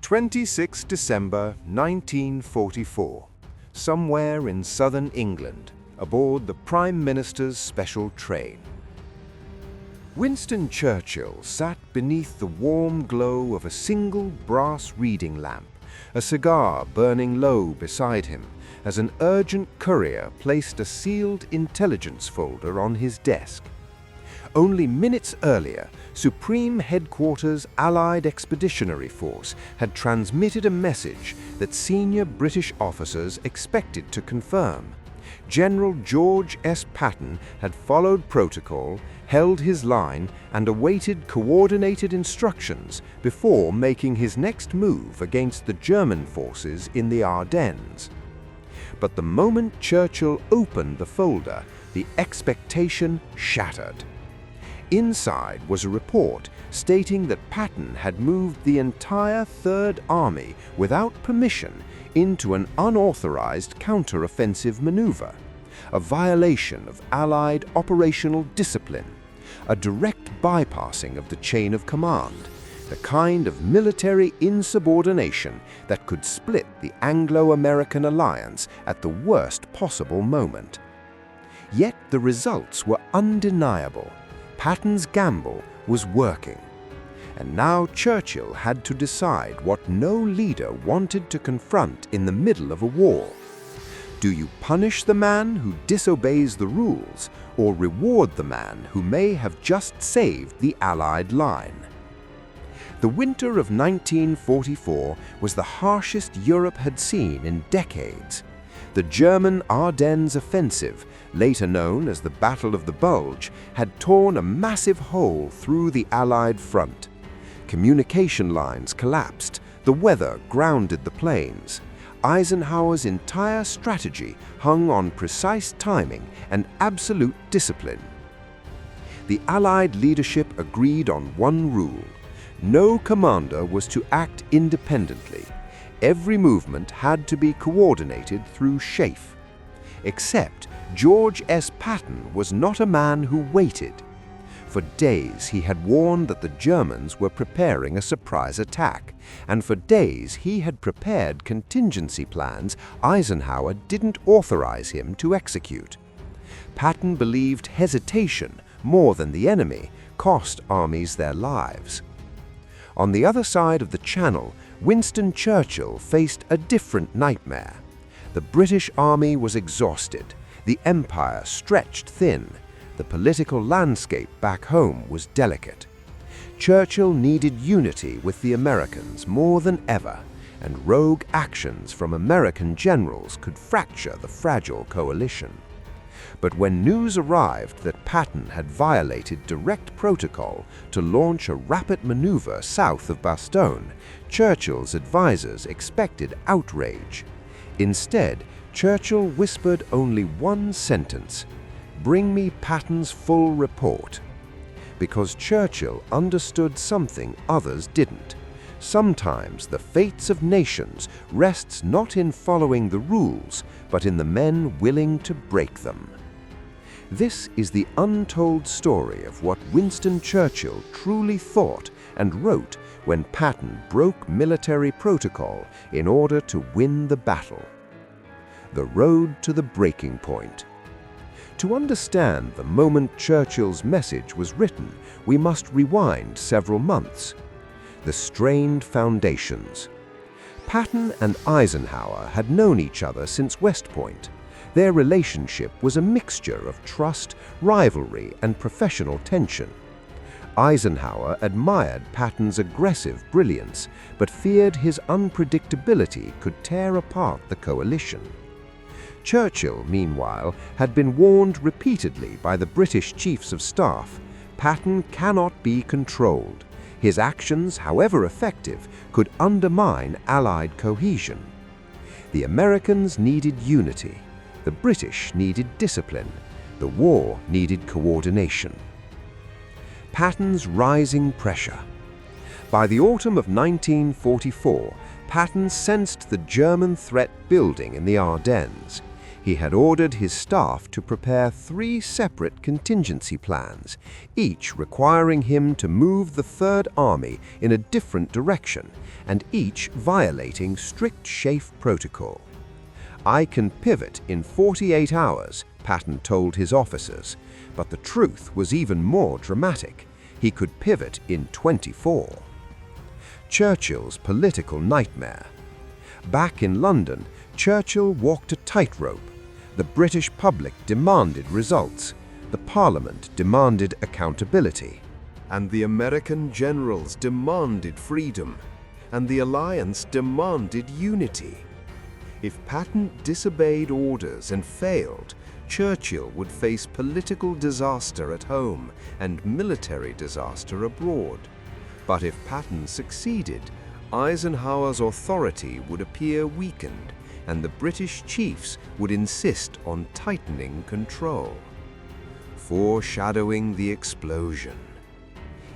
26 December 1944, somewhere in southern England, aboard the Prime Minister's special train. Winston Churchill sat beneath the warm glow of a single brass reading lamp, a cigar burning low beside him, as an urgent courier placed a sealed intelligence folder on his desk. Only minutes earlier, Supreme Headquarters Allied Expeditionary Force had transmitted a message that senior British officers expected to confirm. General George S. Patton had followed protocol, held his line, and awaited coordinated instructions before making his next move against the German forces in the Ardennes. But the moment Churchill opened the folder, the expectation shattered. Inside was a report stating that Patton had moved the entire Third Army without permission into an unauthorized counter-offensive maneuver, a violation of Allied operational discipline, a direct bypassing of the chain of command, the kind of military insubordination that could split the Anglo-American alliance at the worst possible moment. Yet the results were undeniable. Patton's gamble was working. And now Churchill had to decide what no leader wanted to confront in the middle of a war. Do you punish the man who disobeys the rules, or reward the man who may have just saved the Allied line? The winter of 1944 was the harshest Europe had seen in decades. The German Ardennes offensive, later known as the Battle of the Bulge, had torn a massive hole through the Allied front. Communication lines collapsed, the weather grounded the planes. Eisenhower's entire strategy hung on precise timing and absolute discipline. The Allied leadership agreed on one rule: no commander was to act independently. Every movement had to be coordinated through SHAEF. Except George S. Patton was not a man who waited. For days he had warned that the Germans were preparing a surprise attack, and for days he had prepared contingency plans Eisenhower didn't authorize him to execute. Patton believed hesitation, more than the enemy, cost armies their lives. On the other side of the Channel, Winston Churchill faced a different nightmare. The British Army was exhausted, the empire stretched thin, the political landscape back home was delicate. Churchill needed unity with the Americans more than ever, and rogue actions from American generals could fracture the fragile coalition. But when news arrived that Patton had violated direct protocol to launch a rapid maneuver south of Bastogne, Churchill's advisors expected outrage. Instead, Churchill whispered only one sentence: "Bring me Patton's full report." Because Churchill understood something others didn't. Sometimes the fates of nations rests not in following the rules, but in the men willing to break them. This is the untold story of what Winston Churchill truly thought and wrote when Patton broke military protocol in order to win the battle. The road to the breaking point. To understand the moment Churchill's message was written, we must rewind several months. The strained foundations. Patton and Eisenhower had known each other since West Point. Their relationship was a mixture of trust, rivalry, and professional tension. Eisenhower admired Patton's aggressive brilliance, but feared his unpredictability could tear apart the coalition. Churchill, meanwhile, had been warned repeatedly by the British Chiefs of Staff: Patton cannot be controlled. His actions, however effective, could undermine Allied cohesion. The Americans needed unity. The British needed discipline. The war needed coordination. Patton's rising pressure. By the autumn of 1944, Patton sensed the German threat building in the Ardennes. He had ordered his staff to prepare 3 separate contingency plans, each requiring him to move the Third Army in a different direction, and each violating strict SHAEF protocol. "I can pivot in 48 hours, Patton told his officers, but the truth was even more dramatic. He could pivot in 24. Churchill's political nightmare. Back in London, Churchill walked a tightrope. The British public demanded results. The Parliament demanded accountability. And the American generals demanded freedom. And the alliance demanded unity. If Patton disobeyed orders and failed, Churchill would face political disaster at home and military disaster abroad. But if Patton succeeded, Eisenhower's authority would appear weakened, and the British chiefs would insist on tightening control. Foreshadowing the explosion.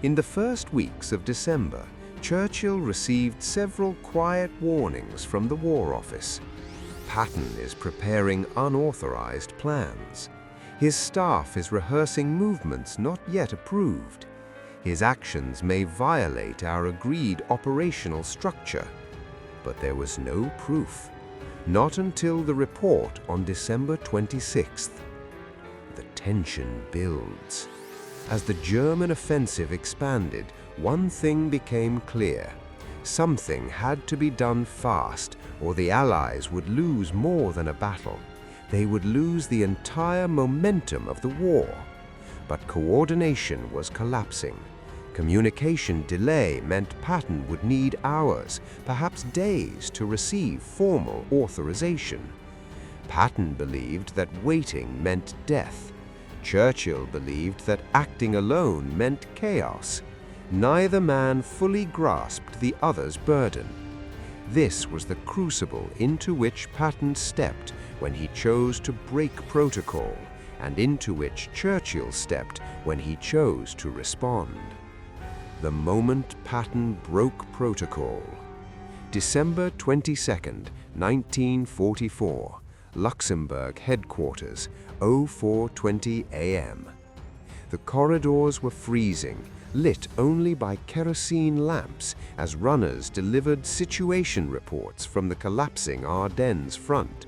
In the first weeks of December, Churchill received several quiet warnings from the War Office. Patton is preparing unauthorized plans. His staff is rehearsing movements not yet approved. His actions may violate our agreed operational structure. But there was no proof. Not until the report on December 26th. The tension builds. As the German offensive expanded, one thing became clear. Something had to be done fast, or the Allies would lose more than a battle. They would lose the entire momentum of the war. But coordination was collapsing. Communication delay meant Patton would need hours, perhaps days, to receive formal authorization. Patton believed that waiting meant death. Churchill believed that acting alone meant chaos. Neither man fully grasped the other's burden. This was the crucible into which Patton stepped when he chose to break protocol, and into which Churchill stepped when he chose to respond. The moment Patton broke protocol. December 22nd, 1944, Luxembourg headquarters, 04:20 a.m. The corridors were freezing, lit only by kerosene lamps as runners delivered situation reports from the collapsing Ardennes front.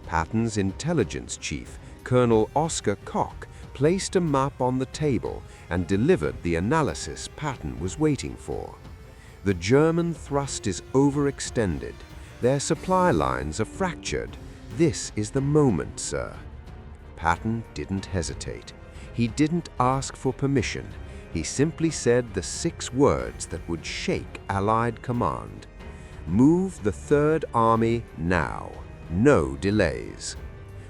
Patton's intelligence chief, Colonel Oscar Koch, placed a map on the table and delivered the analysis Patton was waiting for. The German thrust is overextended. Their supply lines are fractured. This is the moment, sir. Patton didn't hesitate. He didn't ask for permission. He simply said the 6 words that would shake Allied command. Move the Third Army now. No delays.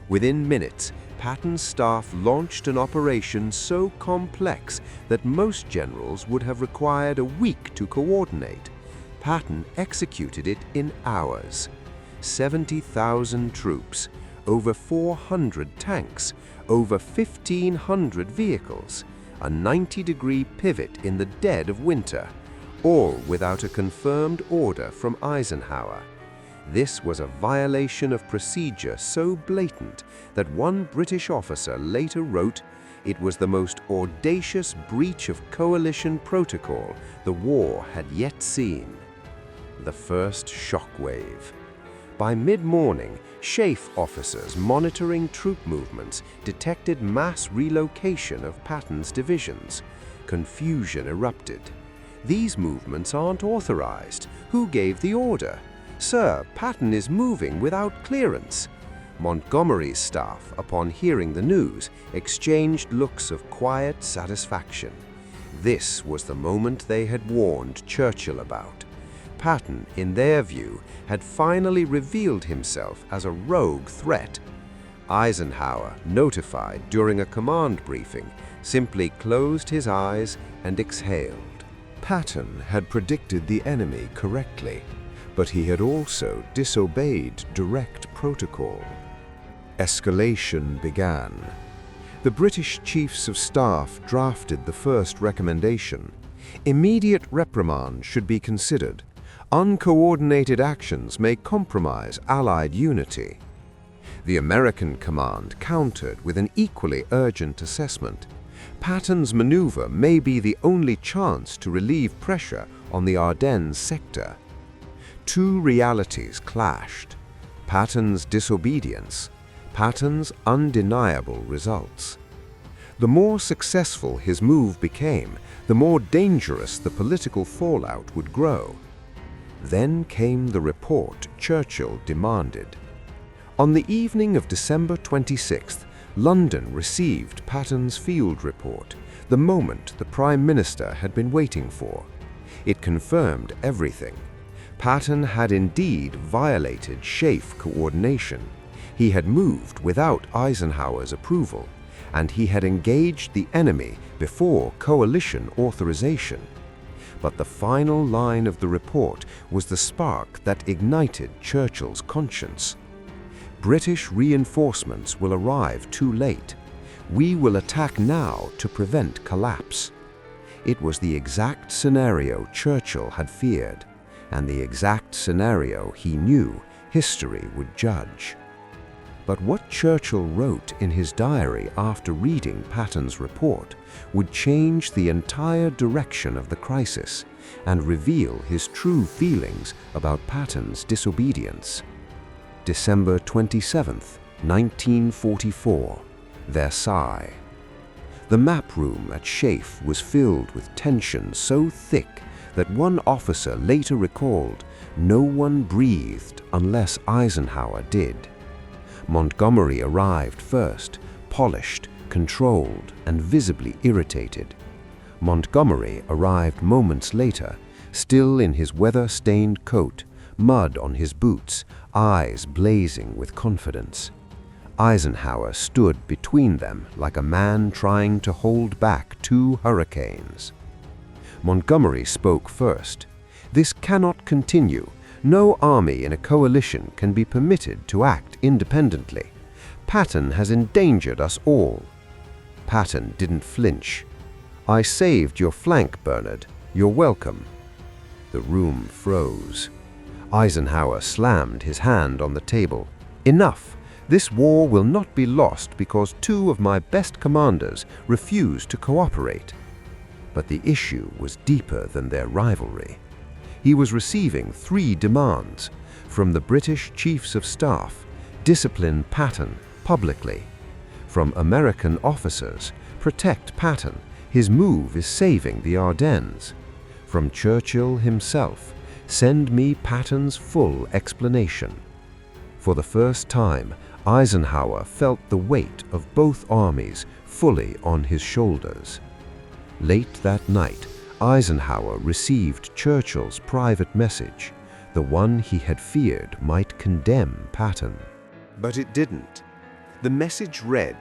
Within minutes, Patton's staff launched an operation so complex that most generals would have required a week to coordinate. Patton executed it in hours. 70,000 troops, over 400 tanks, over 1,500 vehicles, a 90-degree pivot in the dead of winter, all without a confirmed order from Eisenhower. This was a violation of procedure so blatant that one British officer later wrote, "It was the most audacious breach of coalition protocol the war had yet seen." The first shockwave. By mid-morning, SHAEF officers monitoring troop movements detected mass relocation of Patton's divisions. Confusion erupted. "These movements aren't authorized. Who gave the order? Sir, Patton is moving without clearance." Montgomery's staff, upon hearing the news, exchanged looks of quiet satisfaction. This was the moment they had warned Churchill about. Patton, in their view, had finally revealed himself as a rogue threat. Eisenhower, notified during a command briefing, simply closed his eyes and exhaled. Patton had predicted the enemy correctly, but he had also disobeyed direct protocol. Escalation began. The British Chiefs of Staff drafted the first recommendation. Immediate reprimand should be considered. Uncoordinated actions may compromise Allied unity. The American command countered with an equally urgent assessment. Patton's maneuver may be the only chance to relieve pressure on the Ardennes sector. Two realities clashed: Patton's disobedience, Patton's undeniable results. The more successful his move became, the more dangerous the political fallout would grow. Then came the report Churchill demanded. On the evening of December 26th, London received Patton's field report, the moment the Prime Minister had been waiting for. It confirmed everything. Patton had indeed violated SHAEF coordination. He had moved without Eisenhower's approval, and he had engaged the enemy before coalition authorization. But the final line of the report was the spark that ignited Churchill's conscience. British reinforcements will arrive too late. We will attack now to prevent collapse. It was the exact scenario Churchill had feared, and the exact scenario he knew history would judge. But what Churchill wrote in his diary after reading Patton's report would change the entire direction of the crisis and reveal his true feelings about Patton's disobedience. December 27, 1944, Versailles. The map room at SHAEF was filled with tension so thick that one officer later recalled, "No one breathed unless Eisenhower did." Montgomery arrived first, polished, controlled, and visibly irritated. Montgomery arrived moments later, still in his weather-stained coat, mud on his boots, eyes blazing with confidence. Eisenhower stood between them like a man trying to hold back two hurricanes. Montgomery spoke first. "This cannot continue. No army in a coalition can be permitted to act independently. Patton has endangered us all." Patton didn't flinch. "I saved your flank, Bernard. You're welcome." The room froze. Eisenhower slammed his hand on the table. "Enough! This war will not be lost because two of my best commanders refused to cooperate." But the issue was deeper than their rivalry. He was receiving three demands from the British Chiefs of Staff: discipline Patton publicly; from American officers, protect Patton, his move is saving the Ardennes; from Churchill himself, send me Patton's full explanation. For the first time, Eisenhower felt the weight of both armies fully on his shoulders. Late that night, Eisenhower received Churchill's private message, the one he had feared might condemn Patton. But it didn't. The message read,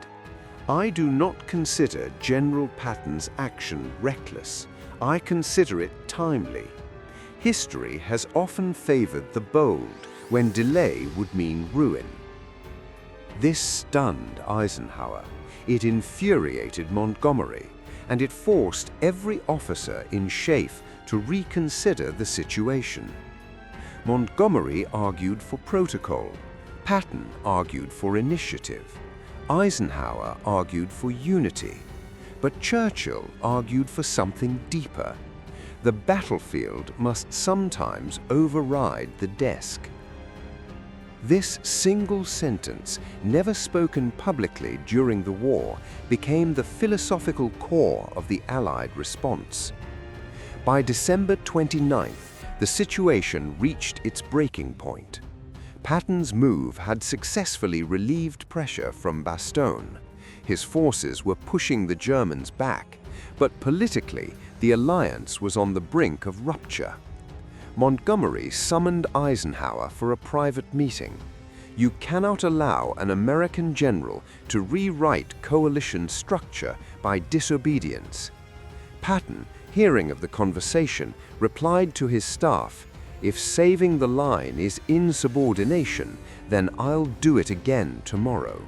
"I do not consider General Patton's action reckless. I consider it timely. History has often favored the bold when delay would mean ruin." This stunned Eisenhower. It infuriated Montgomery, and it forced every officer in SHAEF to reconsider the situation. Montgomery argued for protocol. Patton argued for initiative. Eisenhower argued for unity. But Churchill argued for something deeper. The battlefield must sometimes override the desk. This single sentence, never spoken publicly during the war, became the philosophical core of the Allied response. By December 29th, the situation reached its breaking point. Patton's move had successfully relieved pressure from Bastogne. His forces were pushing the Germans back, but politically, the alliance was on the brink of rupture. Montgomery summoned Eisenhower for a private meeting. "You cannot allow an American general to rewrite coalition structure by disobedience." Patton, hearing of the conversation, replied to his staff, "If saving the line is insubordination, then I'll do it again tomorrow."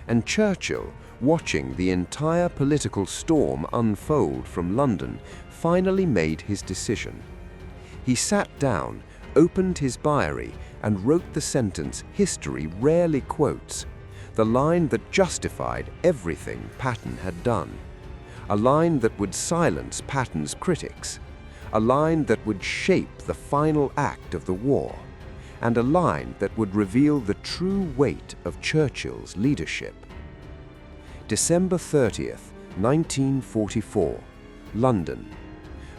And Churchill, watching the entire political storm unfold from London, finally made his decision. He sat down, opened his diary and wrote the sentence history rarely quotes, the line that justified everything Patton had done, a line that would silence Patton's critics, a line that would shape the final act of the war, and a line that would reveal the true weight of Churchill's leadership. December 30th, 1944, London.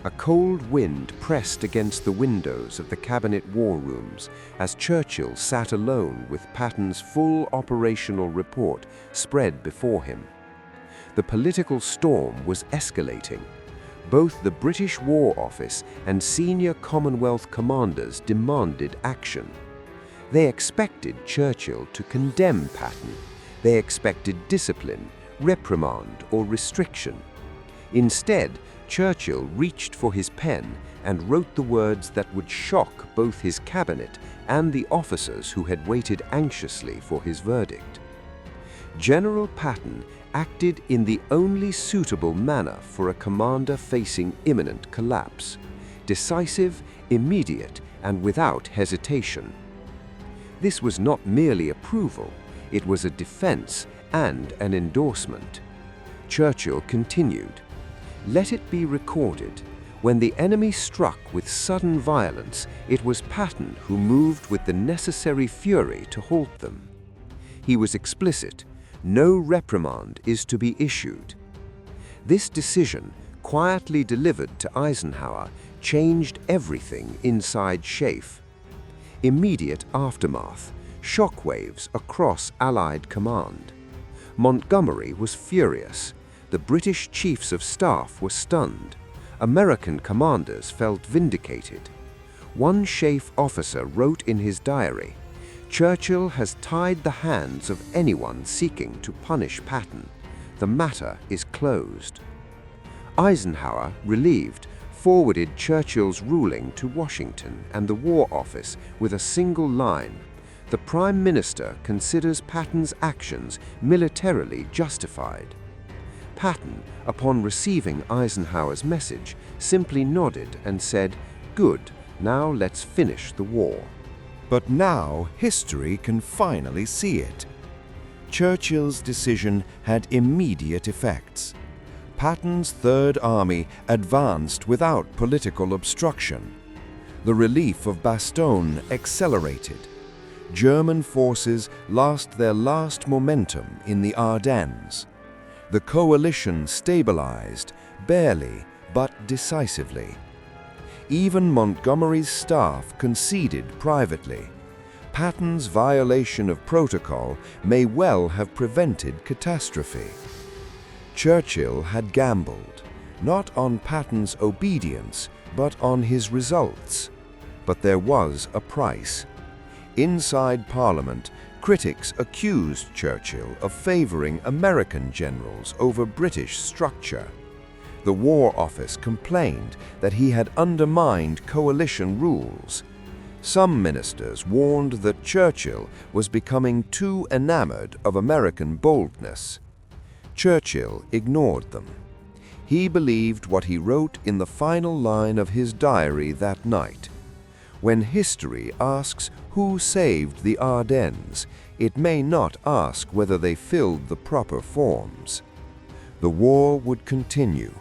A cold wind pressed against the windows of the Cabinet war rooms as Churchill sat alone with Patton's full operational report spread before him. The political storm was escalating. Both the British War Office and senior Commonwealth commanders demanded action. They expected Churchill to condemn Patton. They expected discipline, reprimand, or restriction. Instead, Churchill reached for his pen and wrote the words that would shock both his cabinet and the officers who had waited anxiously for his verdict. General Patton acted in the only suitable manner for a commander facing imminent collapse: decisive, immediate, and without hesitation. This was not merely approval, it was a defense and an endorsement. Churchill continued, "Let it be recorded, when the enemy struck with sudden violence, it was Patton who moved with the necessary fury to halt them." He was explicit: no reprimand is to be issued. This decision, quietly delivered to Eisenhower, changed everything inside SHAEF. Immediate aftermath, shockwaves across Allied command. Montgomery was furious. The British chiefs of staff were stunned. American commanders felt vindicated. One SHAEF officer wrote in his diary, "Churchill has tied the hands of anyone seeking to punish Patton. The matter is closed." Eisenhower, relieved, forwarded Churchill's ruling to Washington and the War Office with a single line: "The Prime Minister considers Patton's actions militarily justified." Patton, upon receiving Eisenhower's message, simply nodded and said, "Good, now let's finish the war." But now history can finally see it. Churchill's decision had immediate effects. Patton's Third Army advanced without political obstruction. The relief of Bastogne accelerated. German forces lost their last momentum in the Ardennes. The coalition stabilized, barely but decisively. Even Montgomery's staff conceded privately. Patton's violation of protocol may well have prevented catastrophe. Churchill had gambled, not on Patton's obedience, but on his results. But there was a price. Inside Parliament, critics accused Churchill of favoring American generals over British structure. The War Office complained that he had undermined coalition rules. Some ministers warned that Churchill was becoming too enamored of American boldness. Churchill ignored them. He believed what he wrote in the final line of his diary that night: "When history asks who saved the Ardennes, it may not ask whether they filled the proper forms." The war would continue,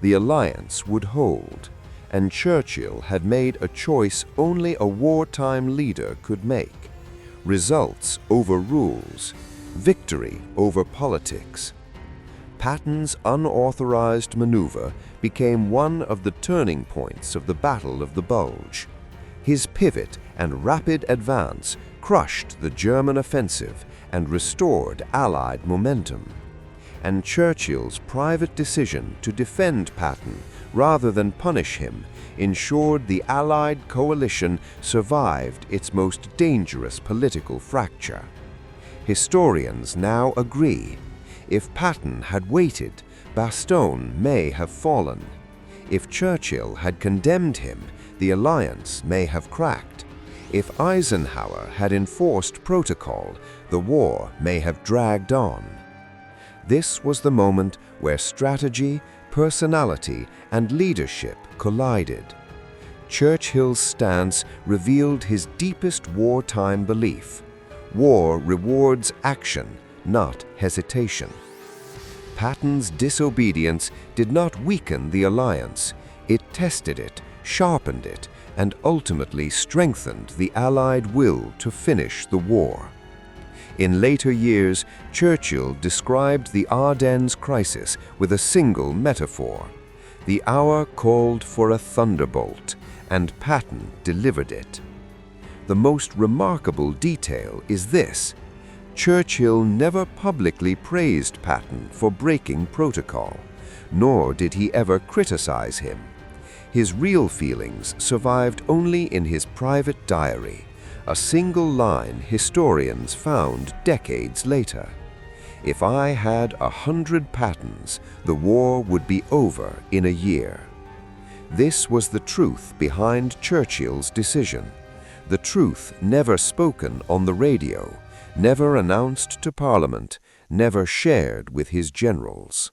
the alliance would hold, and Churchill had made a choice only a wartime leader could make: results over rules, victory over politics. Patton's unauthorized maneuver became one of the turning points of the Battle of the Bulge. His pivot and rapid advance crushed the German offensive and restored Allied momentum. And Churchill's private decision to defend Patton rather than punish him ensured the Allied coalition survived its most dangerous political fracture. Historians now agree: if Patton had waited, Bastogne may have fallen. If Churchill had condemned him, the alliance may have cracked. If Eisenhower had enforced protocol, the war may have dragged on. This was the moment where strategy, personality, and leadership collided. Churchill's stance revealed his deepest wartime belief. War rewards action, not hesitation. Patton's disobedience did not weaken the alliance. It tested it, sharpened it, and ultimately strengthened the Allied will to finish the war. In later years, Churchill described the Ardennes crisis with a single metaphor. The hour called for a thunderbolt, and Patton delivered it. The most remarkable detail is this: Churchill never publicly praised Patton for breaking protocol, nor did he ever criticize him. His real feelings survived only in his private diary, a single line historians found decades later. "If I had 100 Pattons, the war would be over in a year." This was the truth behind Churchill's decision, the truth never spoken on the radio, never announced to Parliament, never shared with his generals.